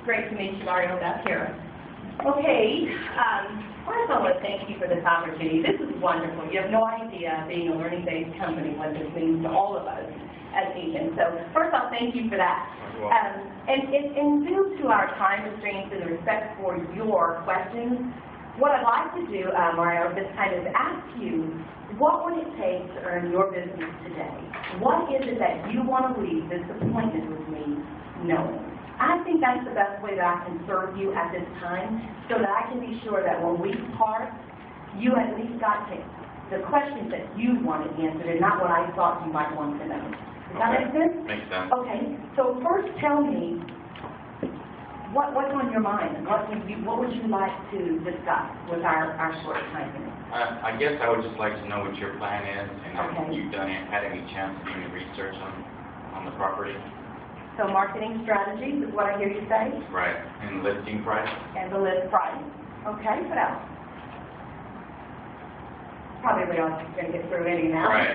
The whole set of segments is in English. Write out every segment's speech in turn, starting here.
Great to meet you, Mario. Beth here. Okay, first I want to thank you for this opportunity. This is wonderful. You have no idea, being a learning-based company, what this means to all of us as agents. So first I'll thank you for that. And due to our time restraints and the respect for your questions, what I'd like to do, Mario, this time is ask you, what would it take to earn your business today? What is it that you want to leave this appointment with me knowing? I think that's the best way that I can serve you at this time, so that I can be sure that when we part, you at least got the questions that you wanted answered and not what I thought you might want to know. Does that make sense? Makes sense. Okay, so first tell me, what's on your mind? What would you like to discuss with our short time here? I guess I would just like to know what your plan is, and Okay. if you've had any chance of doing research on the property. So marketing strategies is what I hear you say? Right. And listing price? And the list price. Okay, what else? Probably we aren't going to get through any now. Right.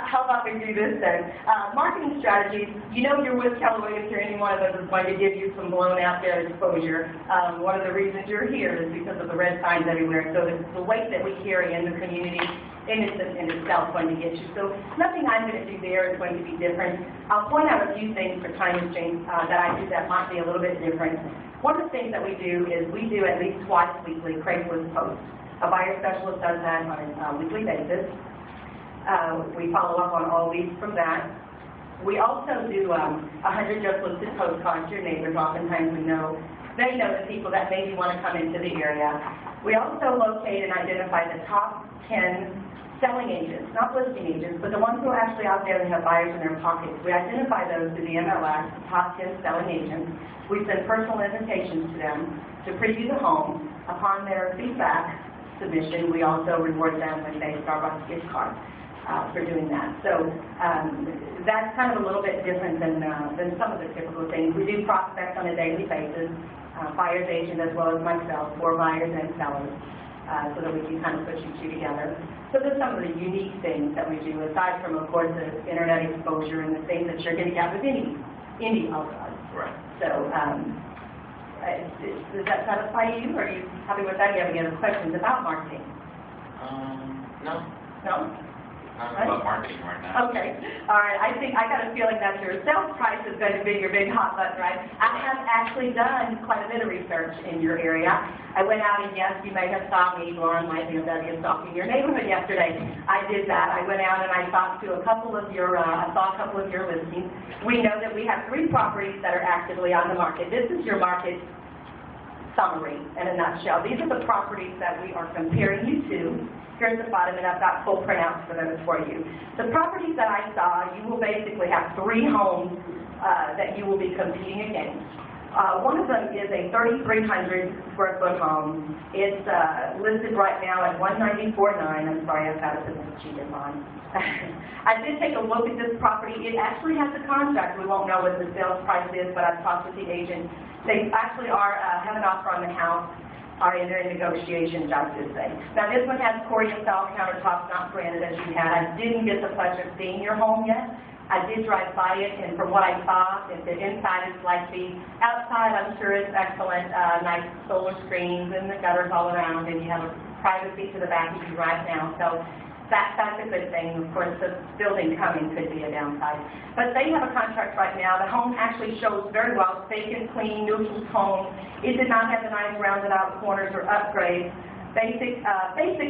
How about we do this then? Marketing strategies, you know you're with Keller or any one of us is going to give you some blown out there exposure. One of the reasons you're here is because of the red signs everywhere. So the weight that we carry in the community in itself going to get you. So nothing I'm going to do there is going to be different. I'll point out a few things for time restraints that I do that might be a little bit different. One of the things that we do is we do at least twice weekly Craigslist posts. A buyer specialist does that on a weekly basis. We follow up on all leads from that. We also do 100 just listed postcards to your neighbors. Oftentimes they know the people that maybe want to come into the area. We also locate and identify the top 10 selling agents, not listing agents, but the ones who are actually out there and have buyers in their pockets. We identify those through the MLS, the top 10 selling agents. We send personal invitations to them to preview the home. Upon their feedback submission, we also reward them with a Starbucks gift card for doing that. So that's kind of a little bit different than some of the typical things. We do prospect on a daily basis, buyer's agent as well as myself, for buyers and sellers, so that we can kind of put you two together. So there's some of the unique things that we do, aside from, of course, the internet exposure and the things that you're going to get with any of us. Right. So does that satisfy you? Are you happy with that? Do you have any other questions about marketing? No. No? Not about marketing right now. Okay. All right. I think I got a feeling that your sales price is going to be your big hot button, right? I have actually done quite a bit of research in your area. I went out and yes, you may have saw me, Lauren, my DFW, stalking your neighborhood yesterday. I did that. I went out and I talked to a couple of your, I saw a couple of your listings. We know that we have 3 properties that are actively on the market. This is your market summary in a nutshell. These are the properties that we are comparing you to. Here's the bottom, and I've got full printouts for those for you. The properties that I saw, you will basically have 3 homes that you will be competing against. One of them is a 3,300 square foot home. It's listed right now at $194,900. I'm sorry, I've got to put this cheated line. I did take a look at this property. It actually has a contract. We won't know what the sales price is, but I've talked with the agent. They actually have an offer on the house. Are in their negotiations, I should say. Now this one has Korean style countertops, not granite as you had. I didn't get the pleasure of seeing your home yet. I did drive by it, and from what I saw, the inside is like the outside. I'm sure it's excellent, nice solar screens and the gutters all around, and you have a privacy to the back as you drive down. So that's a good thing. Of course, the building coming could be a downside. But they have a contract right now. The home actually shows very well, vacant, clean, neutral tone. It did not have the nice rounded out corners or upgrades. Basic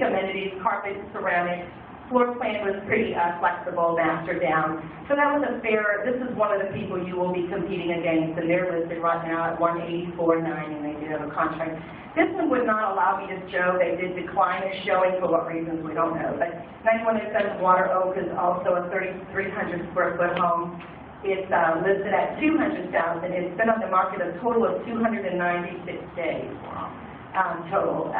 amenities, carpet, ceramic. Floor plan was pretty flexible, master down. So that was this is one of the people you will be competing against, and they're listed right now at $184,900, and they do have a contract. This one would not allow me to show. They did decline a showing for what reasons we don't know. But 9107 Water Oak is also a 3,300 square foot home. It's listed at $200,000. It's been on the market a total of 296 days. Wow. Total.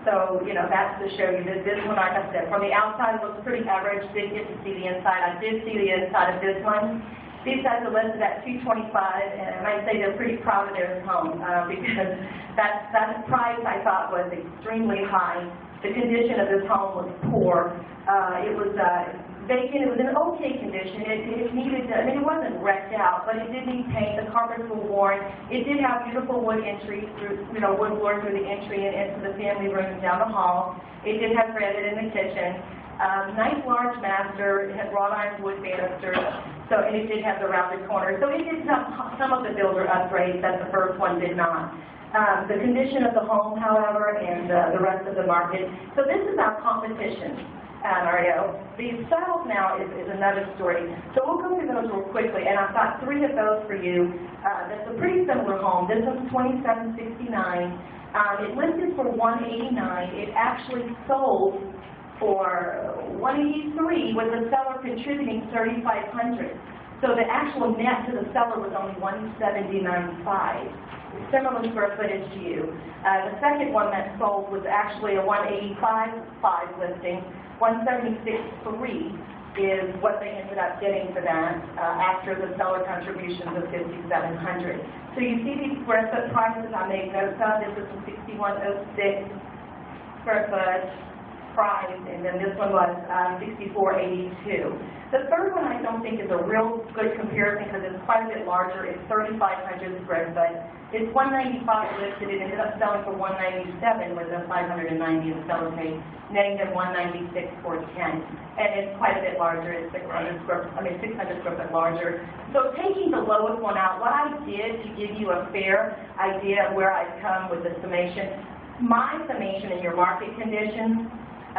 So, that's to show you that this one, like I said, from the outside looks pretty average. Didn't get to see the inside. I did see the inside of this one. These guys are listed at $225,000, and I'd say they're pretty proud of their home because that price I thought was extremely high. The condition of this home was poor. It was vacant. It was in okay condition. It needed, it wasn't wrecked out, but it did need paint. The carpets were worn. It did have beautiful wood entries through, wood floor through the entry and into the family room down the hall. It did have granite in the kitchen. Nice large master. It had wrought iron wood banisters. So, and it did have the rounded corners. So it did have some of the builder upgrades that the first one did not. The condition of the home, however, and the rest of the market. So this is our competition, Mario. The styles now is another story. So we'll go through those real quickly, and I've got 3 of those for you. That's a pretty similar home. This one's $2,769. It listed for $189. It actually sold for $183, with the seller contributing $3,500. So the actual net to the seller was only $179.5. Similar square footage to you. The second one that sold was actually a $185.5 listing. $176.3 is what they ended up getting for that after the seller contributions of $5,700. So you see these square foot prices I made notes of. This is a 6106 square foot price, and then this one was 6482. The third one I don't think is a real good comparison because it's quite a bit larger. It's 3,500 square foot. It's $195 listed. It ended up selling for $197 with a $590 in the seller paid, netting them $196,410. And it's quite a bit larger. It's 600 square foot larger. So taking the lowest one out, what I did to give you a fair idea of where I've come with the summation, my summation in your market conditions,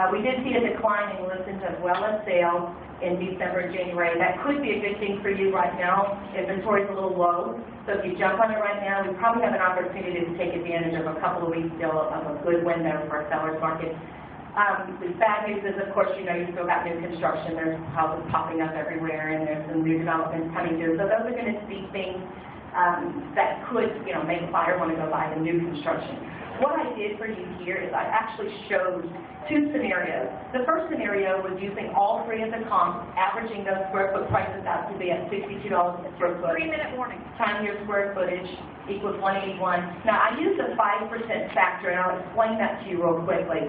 we did see a decline in listings as well as sales in December and January. That could be a good thing for you right now. Inventory's a little low, so if you jump on it right now, we probably have an opportunity to take advantage of a couple of weeks still of a good window for our seller's market. The bad news is, of course, you still got new construction. There's houses popping up everywhere, and there's some new developments coming through. So those are going to be things that could, make a buyer want to go buy the new construction. What I did for you here is I actually showed 2 scenarios. The first scenario was using all 3 of the comps, averaging those square foot prices out to be at $62 a square foot. 3-minute warning. Time your square footage equals 181. Now, I used a 5% factor, and I'll explain that to you real quickly.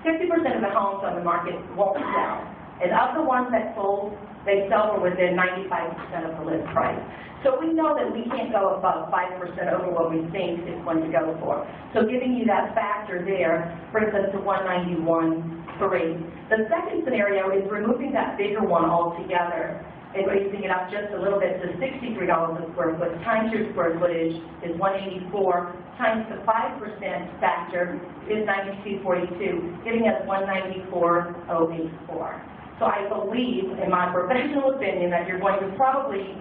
50% of the homes on the market won't sell. And of the ones that sold, they sell for within 95% of the list price. So we know that we can't go above 5% over what we think it's going to go for. So giving you that factor there brings us to 191.3. The second scenario is removing that bigger one altogether and raising it up just a little bit to $63 a square foot times your square footage is 184 times the 5% factor is 92.42, giving us 194.084. So I believe, in my professional opinion, that you're going to probably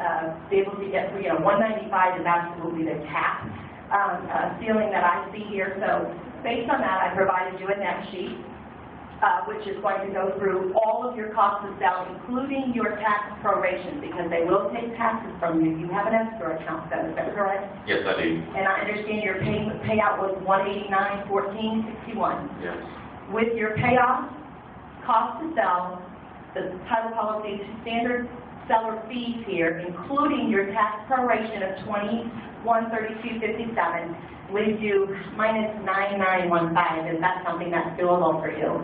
be able to get, 195 is absolutely the cap ceiling that I see here. So based on that, I provided you a net sheet, which is going to go through all of your costs of sale, including your tax proration, because they will take taxes from you. You have an escrow account set, is that correct? Yes, I do. And I understand your payout was $189.14.61. Yes. With your payoff, cost to sell, the title policy standard seller fees here, including your tax proration of $2132.57, leaves you minus $9915. Is that something that's doable for you?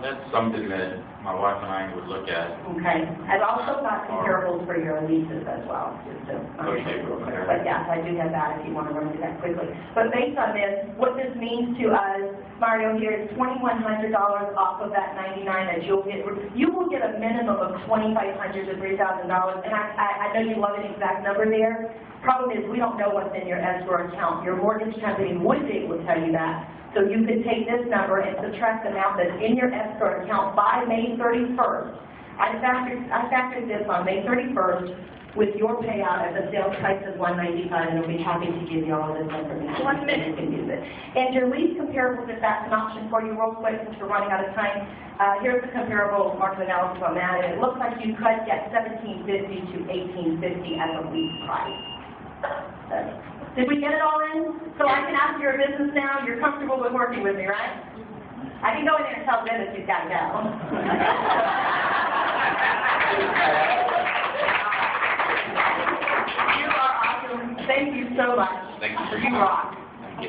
That's something that my wife and I would look at. Okay. I've also got comparables for your leases as well, just to understand real quick. But yes, I do have that if you want to run through that quickly. But based on this, what this means to us, Mario, here is $2,100 off of that $99 that you'll get. You will get a minimum of $2,500 to $3,000. And I know you love an exact number there. Problem is, we don't know what's in your escrow account. Your mortgage company would be able to tell you that. So you could take this number and subtract the amount that's in your escrow account by May 31st. I factored this on May 31st with your payout at the sales price of $195, and I'll be happy to give you all of this information. 1 minute. You can use it. And your lease comparables, if that's an option for you, real quick, since we're running out of time. Here's the comparable market analysis on that, and it looks like you could get $1,750 to $1,850 as a lease price. Did we get it all in? So I can ask your business now. You're comfortable with working with me, right? I can go in there and tell Dennis he's got to go. You are awesome. Thank you so much. Thank you. You rock. Thank you.